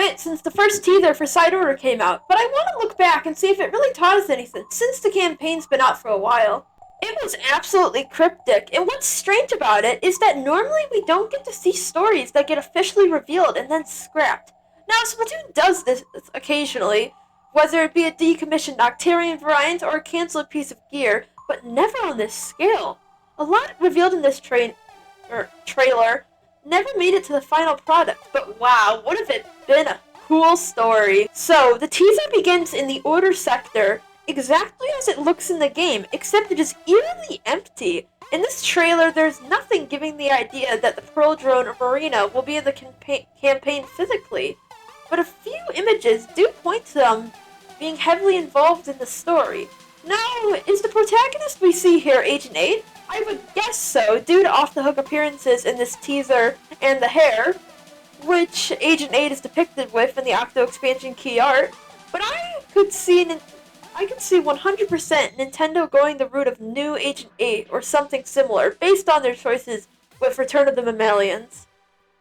bit since the first teaser for Side Order came out, but I want to look back and see if it really taught us anything since the campaign's been out for a while. It was absolutely cryptic, and what's strange about it is that normally we don't get to see stories that get officially revealed and then scrapped. Now, Splatoon does this occasionally, whether it be a decommissioned Octarian variant or a cancelled piece of gear, but never on this scale. A lot revealed in this trailer never made it to the final product, but wow, would have it been a cool story. So, the teaser begins in the Order sector, exactly as it looks in the game, except it is eerily empty. In this trailer, there's nothing giving the idea that the Pearl Drone or Marina will be in the campaign physically, but a few images do point to them being heavily involved in the story. Now, is the protagonist we see here Agent 8? I would guess so, due to off-the-hook appearances in this teaser and the hair, which Agent 8 is depicted with in the Octo expansion key art, but I could see 100% Nintendo going the route of new Agent 8 or something similar, based on their choices with Return of the Mammalians.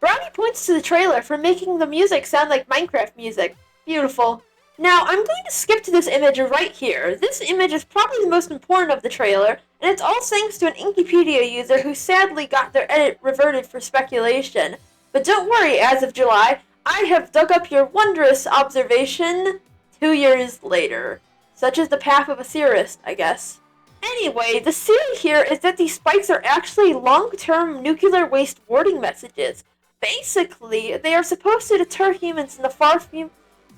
Brownie points to the trailer for making the music sound like Minecraft music. Beautiful. Now, I'm going to skip to this image right here. This image is probably the most important of the trailer, and it's all thanks to an Inkipedia user who sadly got their edit reverted for speculation. But don't worry, as of July, I have dug up your wondrous observation 2 years later. Such is the path of a theorist, I guess. Anyway, the theory here is that these spikes are actually long-term nuclear waste warning messages. Basically, they are supposed to deter humans in the far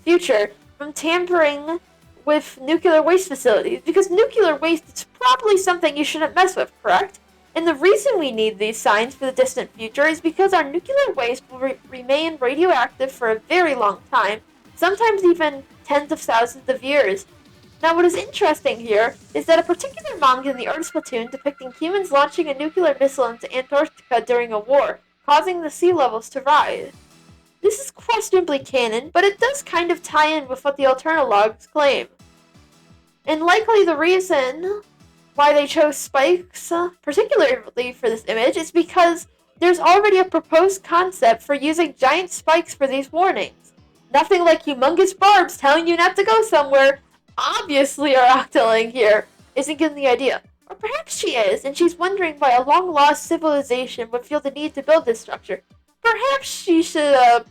future from tampering with nuclear waste facilities, because nuclear waste is probably something you shouldn't mess with, correct? And the reason we need these signs for the distant future is because our nuclear waste will remain radioactive for a very long time, sometimes even tens of thousands of years. Now, what is interesting here is that a particular manga in the art of Splatoon depicting humans launching a nuclear missile into Antarctica during a war, causing the sea levels to rise. This is questionably canon, but it does kind of tie in with what the Alternalogs claim. And likely the reason why they chose spikes, particularly for this image, is because there's already a proposed concept for using giant spikes for these warnings. Nothing like humongous barbs telling you not to go somewhere. Obviously our Octoling here isn't getting the idea. Or perhaps she is, and she's wondering why a long-lost civilization would feel the need to build this structure. Perhaps she should,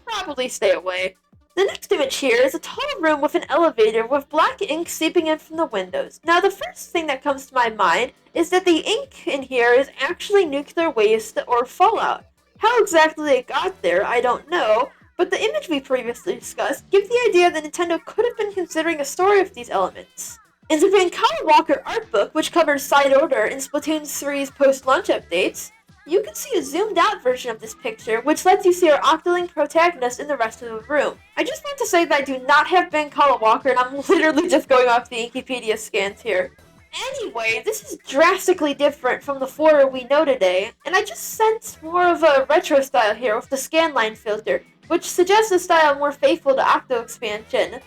probably stay away. The next image here is a tall room with an elevator with black ink seeping in from the windows. Now, the first thing that comes to my mind is that the ink in here is actually nuclear waste or fallout. How exactly they got there, I don't know, but the image we previously discussed gives the idea that Nintendo could have been considering a story of these elements. In the Vancala Walker art book, which covers Side Order in Splatoon 3's post-launch updates, you can see a zoomed-out version of this picture, which lets you see our Octoling protagonist in the rest of the room. I just want to say that I do not have Vancala Walker, and I'm literally just going off the Wikipedia scans here. Anyway, this is drastically different from the photo we know today, and I just sense more of a retro style here with the scanline filter, which suggests a style more faithful to Octo expansion.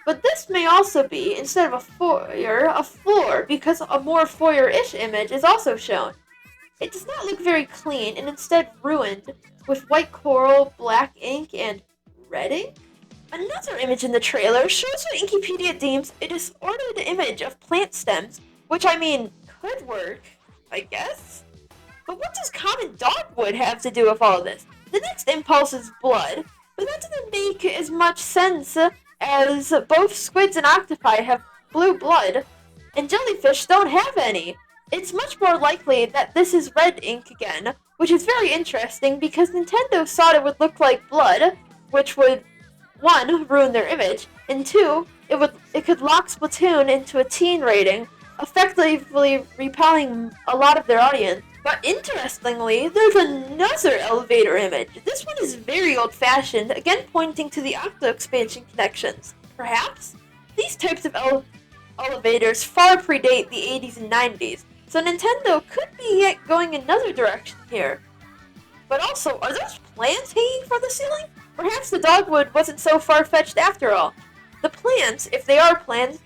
But this may also be, instead of a foyer, a floor, because a more foyer-ish image is also shown. It does not look very clean, and instead ruined, with white coral, black ink, and red ink? Another image in the trailer shows what Wikipedia deems a disordered image of plant stems, which I mean, could work, I guess? But what does common dogwood have to do with all this? The next impulse is blood, but that doesn't make as much sense as both squids and octopi have blue blood, and jellyfish don't have any. It's much more likely that this is red ink again, which is very interesting because Nintendo thought it would look like blood, which would, 1, ruin their image, and 2, it could lock Splatoon into a teen rating, effectively repelling a lot of their audience. But interestingly, there's another elevator image. This one is very old-fashioned, again pointing to the Octo expansion connections. Perhaps? These types of elevators far predate the 80s and 90s, so Nintendo could be going another direction here. But also, are those plants hanging from the ceiling? Perhaps the dogwood wasn't so far-fetched after all. The plants, if they are plants,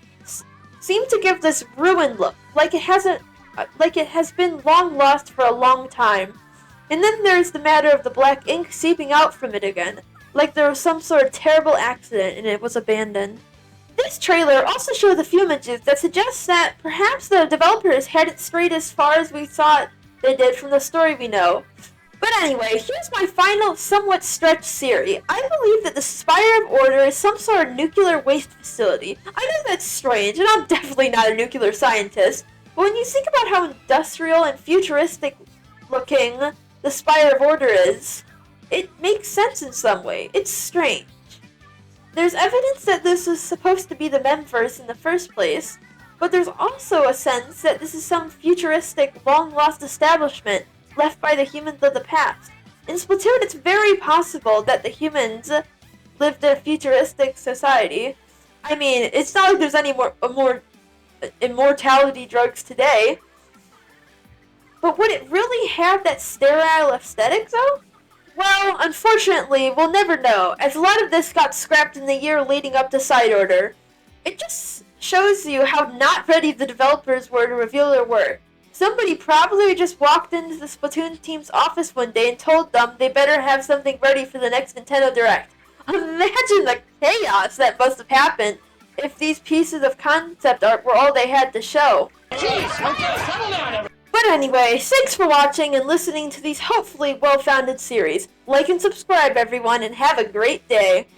seem to give this ruined look, like it has been long lost for a long time. And then there's the matter of the black ink seeping out from it again. like there was some sort of terrible accident and it was abandoned. This trailer also shows a few images that suggest that perhaps the developers hadn't strayed as far as we thought they did from the story we know. But anyway, here's my final, somewhat stretched theory. I believe that the Spire of Order is some sort of nuclear waste facility. I know that's strange, and I'm definitely not a nuclear scientist, but when you think about how industrial and futuristic looking the Spire of Order is, it makes sense in some way. It's strange. There's evidence that this is supposed to be the Memverse in the first place, but there's also a sense that this is some futuristic, long-lost establishment left by the humans of the past. In Splatoon, it's very possible that the humans lived in a futuristic society. I mean, it's not like there's any more immortality drugs today. But would it really have that sterile aesthetic, though? Well, unfortunately, we'll never know, as a lot of this got scrapped in the year leading up to Side Order. It just shows you how not ready the developers were to reveal their work. Somebody probably just walked into the Splatoon team's office one day and told them they better have something ready for the next Nintendo Direct. Imagine the chaos that must have happened if these pieces of concept art were all they had to show. Jeez, okay, settle down, everybody. But anyway, thanks for watching and listening to these hopefully well-founded series. Like and subscribe, everyone, and have a great day.